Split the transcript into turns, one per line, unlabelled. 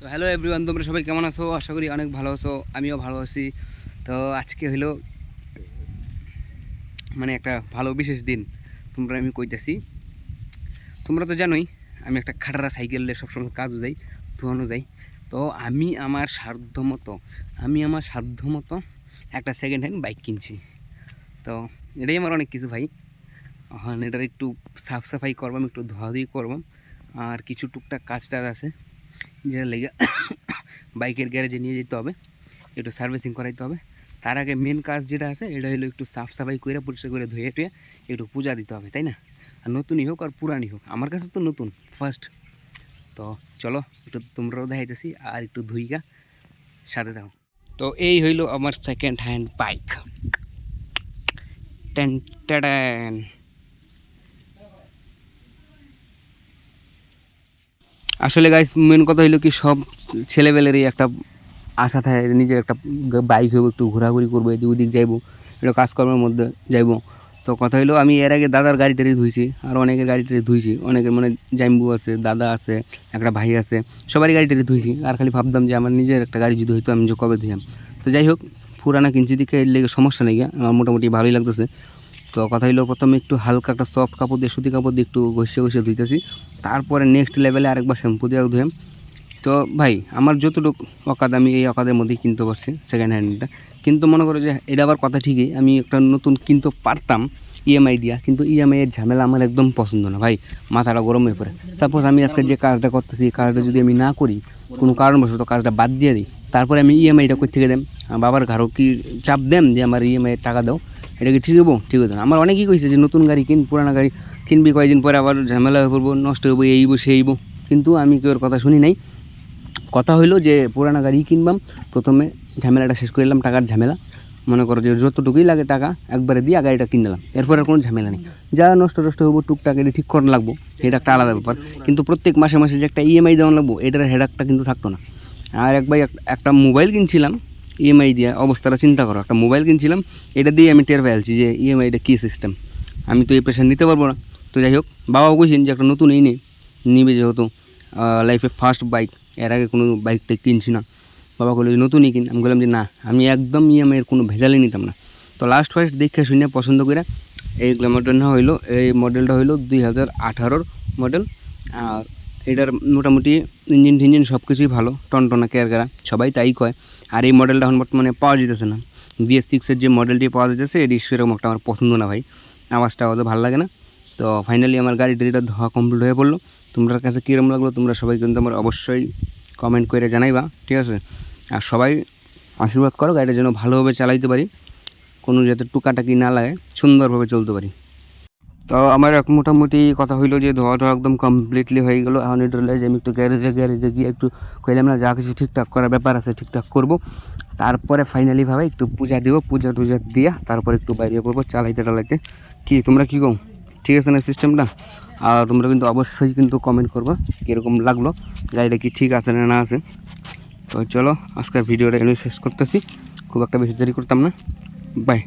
তো hello everyone, তোমরা সবাই কেমন আছো? আশা করি অনেক ভালো আছো, আমিও ভালো আছি। তো আজকে হলো একটা ভালো বিশেষ দিন। আমি কইতাছি, তোমরা তো জানোই আমি একটা খাটারা সাইকেলে সবসময় কাজও যাই, ধোয়ানো যাই। তো আমি আমার সাধ্য মতো একটা সেকেন্ড হ্যান্ড বাইক কিনছি। তো এটাই আমার অনেক কিছু ভাই। হ্যাঁ, এটার একটু সাফ সাফাই করবাম, একটু ধোয়াধুয়ি করবাম, আর কিছু টুকটাক কাজ টাজ আছে যেটা লেগে বাইকের গ্যারেজে নিয়ে যেতে হবে, একটু সার্ভিসিং করাইতে হবে। তার আগে মেন কাজ যেটা আছে এটা হলো একটু সাফ সাফাই করে পরিষ্কার করে ধুয়ে টুয়ে একটু পূজা দিতে হবে, তাই না? আর নতুনই হোক আর পুরানি হোক, আমার কাছে তো নতুন ফার্স্ট। তো চলো একটু তোমরাও দেখাইতেছি আর একটু ধুইগা সাথে থাকো। তো এই হইল আমার second hand bike. Ten ten. আসলে গাইস মেন কথা হইলো কি, সব ছেলেবেলেরই একটা আশা থাকে নিজের একটা বাইক হইব, একটু ঘোরাঘুরি করবো, এদিক ওদিক যাইবো, একটু কাজকর্মের মধ্যে যাইবো। তো কথা হইলো আমি এর আগে দাদার গাড়ি টাড়ি ধুইছি, আর অনেকের গাড়ি টাড়ি ধুইছি, অনেকের জাইম্বু আছে, দাদা আছে, একটা ভাই আছে, সবারই গাড়ি টাড়ি ধুইছি। আর খালি ভাবতাম যে আমার নিজের একটা গাড়ি যদি হইতো আমি যে কবে ধুইয়াম। তো যাই হোক, পুরানা কিনছি দিকে এর লেগে সমস্যা নেই, আমার মোটামুটি ভালোই লাগতেছে। তো কথা হইলো প্রথমে একটু হালকা একটা সফট কাপড় দিয়ে, সুতি কাপড় দিয়ে একটু ঘষে ঘষে ধুইতেছি। তারপরে নেক্সট লেভেলে আরেকবার শ্যাম্পু দিয়ে ধুয়াম। তো ভাই আমার যতটুকু অকাদ, আমি এই অকাদের মধ্যেই কিনতে পারছি সেকেন্ড হ্যান্ডটা। কিন্তু মনে করো যে এটা আবার কথা ঠিকই, আমি একটা নতুন কিনতে পারতাম ইএমআই দিয়া, কিন্তু ইএমআইয়ের ঝামেলা আমার একদম পছন্দ না ভাই, মাথাটা গরম হয়ে পড়ে। সাপোজ আমি আজকে যে কাজটা করতেছি, কাজটা যদি আমি না করি, কোনো কারণবশত কাজটা বাদ দিয়ে দিই, তারপরে আমি ইএমআইটা কই থেকে দেম? বাবার ঘরও কি চাপ দেম যে আমার ইএমআইয়ের টাকা দাও? এটা কি ঠিক হবো? ঠিক হতো না। আমার অনেকেই কইছে যে নতুন গাড়ি কিন, পুরানা গাড়ি কিনবি, কয়েকদিন পরে আবার ঝামেলা হয়ে পড়বো, নষ্ট হইব, এইব সেইব। কিন্তু আমি কেউ কথা শুনি নাই। কথা হইলো যে পুরানা গাড়ি কিনবাম, প্রথমে ঝামেলাটা শেষ করে নিলাম, টাকার ঝামেলা। মনে করো যে যতটুকুই লাগে টাকা একবারে দিয়ে গাড়িটা কিনে নিলাম, এরপর আর কোনো ঝামেলা নেই। যা নষ্ট হবো টুকটাক এটা ঠিক করা লাগবো, এটা একটা আলাদা ব্যাপার। কিন্তু প্রত্যেক মাসে মাসে যে একটা ইএমআই দেওয়া লাগবো, এটার হেডাকটা কিন্তু থাকতো না। আর একবার একটা মোবাইল কিনছিলাম ইএমআই দিয়ে, অবস্থাটা চিন্তা করো, একটা মোবাইল কিনছিলাম, এটা দিয়ে আমি টের পেয়েছি যে ইএমআইটা কী সিস্টেম। আমি তো এই প্রেশার নিতে পারবো না। তো যাই হোক, বাবাও কইছেন যে একটা নতুন নিবে, যেহেতু লাইফে ফার্স্ট বাইক, এর আগে কোনো বাইকটা কিনছি না। বাবা বললো যে নতুনই কিন। আমি বললাম যে না, আমি একদম ইএমআইয়ের কোনো ভেজালই নিতাম না। তো লাস্ট ফার্স্ট দেখে শুনে পছন্দ করে এই গ্ল্যামারটা হইলো, এই মডেলটা হইলো 2018 মডেল। আর এটার মোটামুটি ইঞ্জিন টিঞ্জিন সব কিছুই ভালো, টনটনা কেয়ারগারা, সবাই তাই কয়। আর এই মডেলটা এখন বর্তমানে পাওয়া যেতেছে না। BS6-এর যে মডেলটি পাওয়া যেতেছে, এটি সেরকম একটা আমার পছন্দ না ভাই, আওয়াজটা অত ভালো লাগে না। তো ফাইনালি আমার গাড়িটা ধোয়া কমপ্লিট হয়ে পড়লো। তোমার কাছে কীরকম লাগলো তোমরা সবাই কিন্তু আমার অবশ্যই কমেন্ট করে জানাইবা, ঠিক আছে? আর সবাই আশীর্বাদ করো গাড়িটা যেন ভালোভাবে চালাইতে পারি, কোনো যাতে টুকাটাকি না লাগে, সুন্দরভাবে চলতে পারি। তো আমার মোটামুটি কথা হইলো যে ধোয়া একদম কমপ্লিটলি হয়ে গেলো। এখন এটা হলে যে আমি একটু গ্যারেজে গিয়ে একটু কইলাম না, যা কিছু ঠিকঠাক করার ব্যাপার আছে ঠিকঠাক করবো। তারপরে ফাইনালিভাবে একটু পূজা দিব, পূজা টুজা দিয়া তারপরে একটু বাইরে পড়বো চালাইতে। কি তোমরা কী কও? ঠিক আছে না সিস্টেমটা? আর তোমরা কিন্তু অবশ্যই কিন্তু কমেন্ট করবো কীরকম লাগলো, গাড়িটা কি ঠিক আছে না আছে। তো চলো আজকের ভিডিওটা এনে শেষ করতেছি, খুব একটা বেশি দেরি করতাম না। বাই।